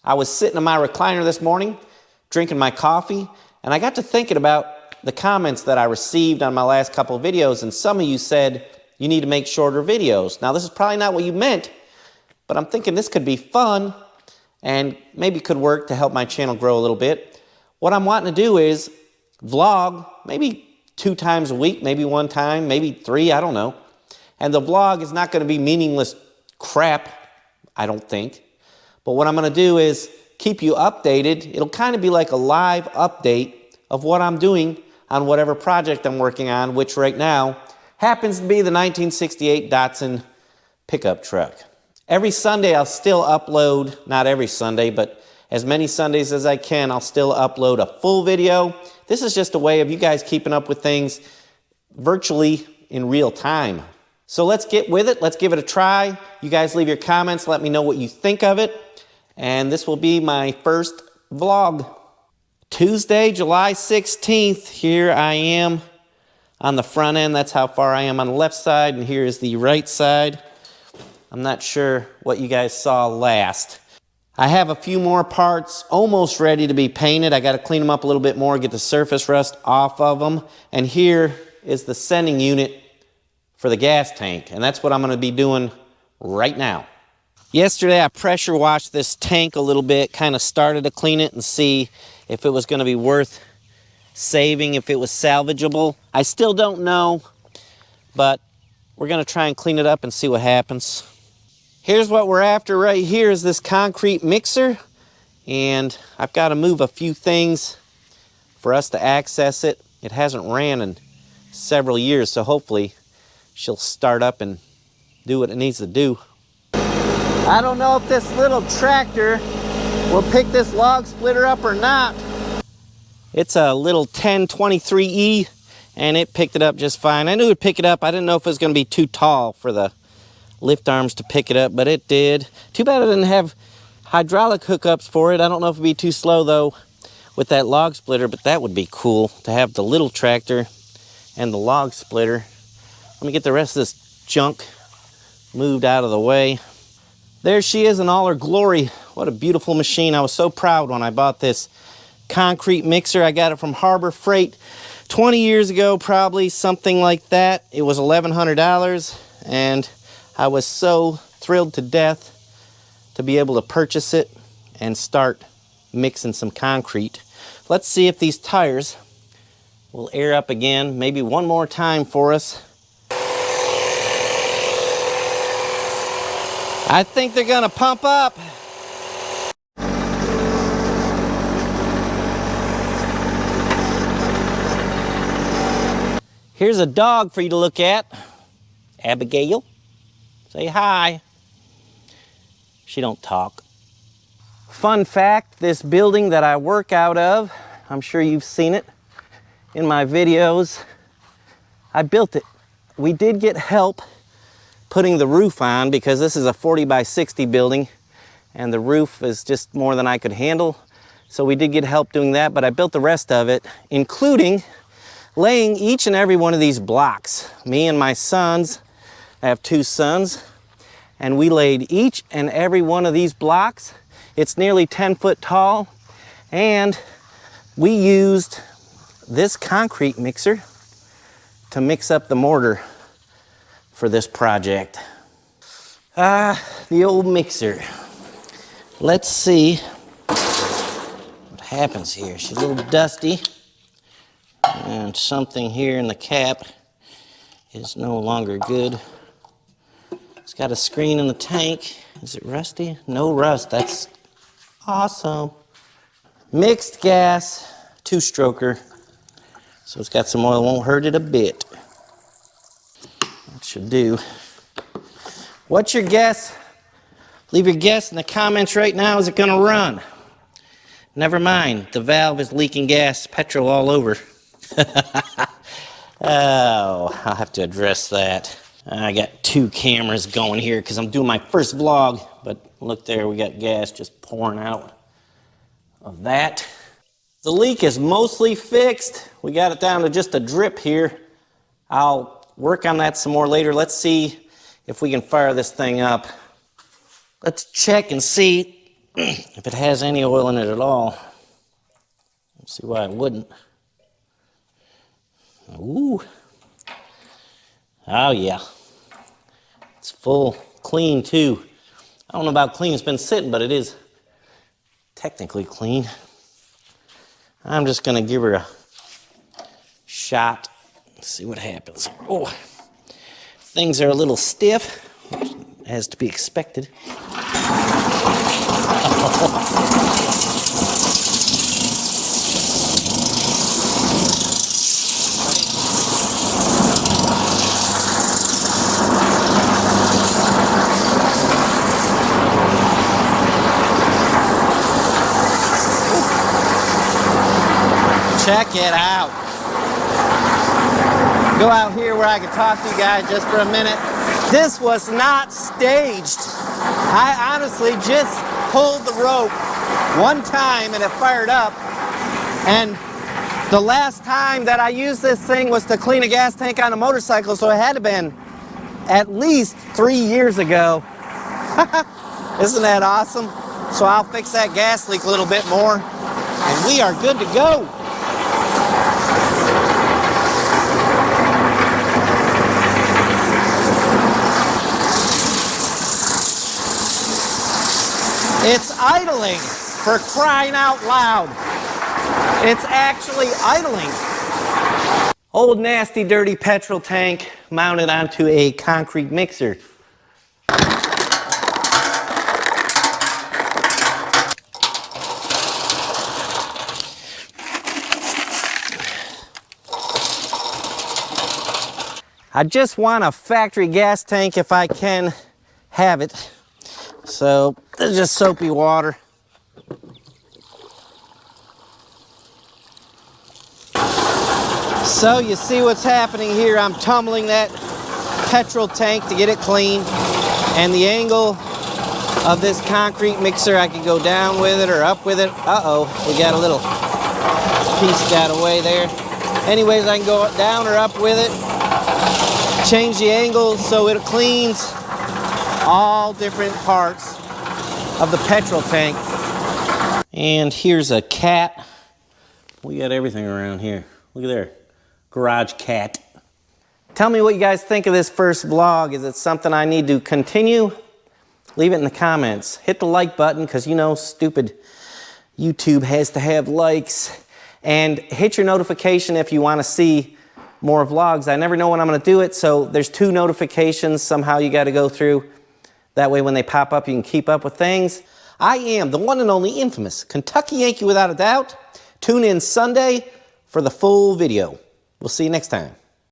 I was sitting in my recliner this morning, drinking my coffee, and I got to thinking about the comments that I received on my last couple of videos, and some of you said you need to make shorter videos. Now, this is probably not what you meant, but I'm thinking this could be fun and maybe could work to help my channel grow a little bit. What I'm wanting to do is vlog maybe 2 times a week, maybe 1 time, maybe 3, I don't know. And the vlog is not going to be meaningless crap, I don't think. But what I'm going to do is keep you updated. It'll kind of be like a live update of what I'm doing on whatever project I'm working on, which right now happens to be the 1968 Datsun pickup truck. Every Sunday I'll still upload, not every Sunday, but as many Sundays as I can, I'll still upload a full video. This is just a way of you guys keeping up with things virtually in real time. So let's get with it. Let's give it a try. You guys leave your comments. Let me know what you think of it. And this will be my first vlog. Tuesday, July 16th. Here I am on the front end. That's how far I am on the left side. And here is the right side. I'm not sure what you guys saw last. I have a few more parts almost ready to be painted. I got to clean them up a little bit more, get the surface rust off of them. And here is the sending unit for the gas tank. And that's what I'm going to be doing right now. Yesterday I pressure washed this tank a little bit, kind of started to clean it and see if it was going to be worth saving, if it was salvageable. I still don't know, but we're going to try and clean it up and see what happens. Here's what we're after right here is this concrete mixer, and I've got to move a few things for us to access it. It hasn't ran in several years, so hopefully she'll start up and do what it needs to do. I don't know if this little tractor will pick this log splitter up or not. It's a little 1023E, and it picked it up just fine. I knew it would pick it up. I didn't know if it was going to be too tall for the lift arms to pick it up, but it did. Too bad I didn't have hydraulic hookups for it. I don't know if it'd be too slow though with that log splitter, but that would be cool to have the little tractor and the log splitter. Let me get the rest of this junk moved out of the way. There she is in all her glory. What a beautiful machine. I was so proud when I bought this concrete mixer. I got it from Harbor Freight 20 years ago, probably, something like that. It was $1,100, and I was so thrilled to death to be able to purchase it and start mixing some concrete. Let's see if these tires will air up again, maybe one more time for us. I think they're gonna pump up. Here's a dog for you to look at. Abigail, say hi. She don't talk. Fun fact, this building that I work out of, I'm sure you've seen it in my videos. I built it. We did get help putting the roof on because this is a 40 by 60 building and the roof is just more than I could handle. So we did get help doing that, but I built the rest of it, including laying each and every one of these blocks. Me and my sons, I have 2 sons, and we laid each and every one of these blocks. It's nearly 10 foot tall, and we used this concrete mixer to mix up the mortar for this project. The old mixer. Let's see what happens here. She's a little dusty, and something here in the cap is no longer good. It's got a screen in the tank. Is it rusty? No rust. That's awesome. Mixed gas, 2-stroker. So it's got some oil, won't hurt it a bit. That should do. What's your guess? Leave your guess in the comments right now. Is it gonna run? Never mind, the valve is leaking gas, petrol all over. Oh, I'll have to address that. I got 2 cameras going here because I'm doing my first vlog, but look there, we got gas just pouring out of that. The leak is mostly fixed. We got it down to just a drip here. I'll work on that some more later. Let's see if we can fire this thing up. Let's check and see if it has any oil in it at all. Let's see why it wouldn't. Ooh. Oh yeah. It's full, clean too. I don't know about clean, it's been sitting, but it is technically clean. I'm just gonna give her a shot. Let's see what happens. Oh, things are a little stiff, as to be expected. Check it out. Go out here where I can talk to you guys just for a minute. This was not staged. I honestly just pulled the rope one time and it fired up. And the last time that I used this thing was to clean a gas tank on a motorcycle, so it had to have been at least 3 years ago. Isn't that awesome? So I'll fix that gas leak a little bit more and we are good to go. It's idling, for crying out loud. It's actually idling. Old nasty dirty petrol tank mounted onto a concrete mixer. I just want a factory gas tank if I can have it. So, this is just soapy water. So, you see what's happening here. I'm tumbling that petrol tank to get it clean. And the angle of this concrete mixer, I can go down with it or up with it. Uh-oh, we got a little piece got away there. Anyways, I can go down or up with it. Change the angle so it cleans all different parts of the petrol tank. And here's a cat. We got everything around here. Look at there, garage cat. Tell me what you guys think of this first vlog. Is it something I need to continue? Leave it in the comments. Hit the like button, because you know stupid YouTube has to have likes. And hit your notification if you want to see more vlogs. I never know when I'm going to do it, so there's 2 notifications somehow you got to go through. That way when they pop up, you can keep up with things. I am the one and only infamous Kentucky Yankee without a doubt. Tune in Sunday for the full video. We'll see you next time.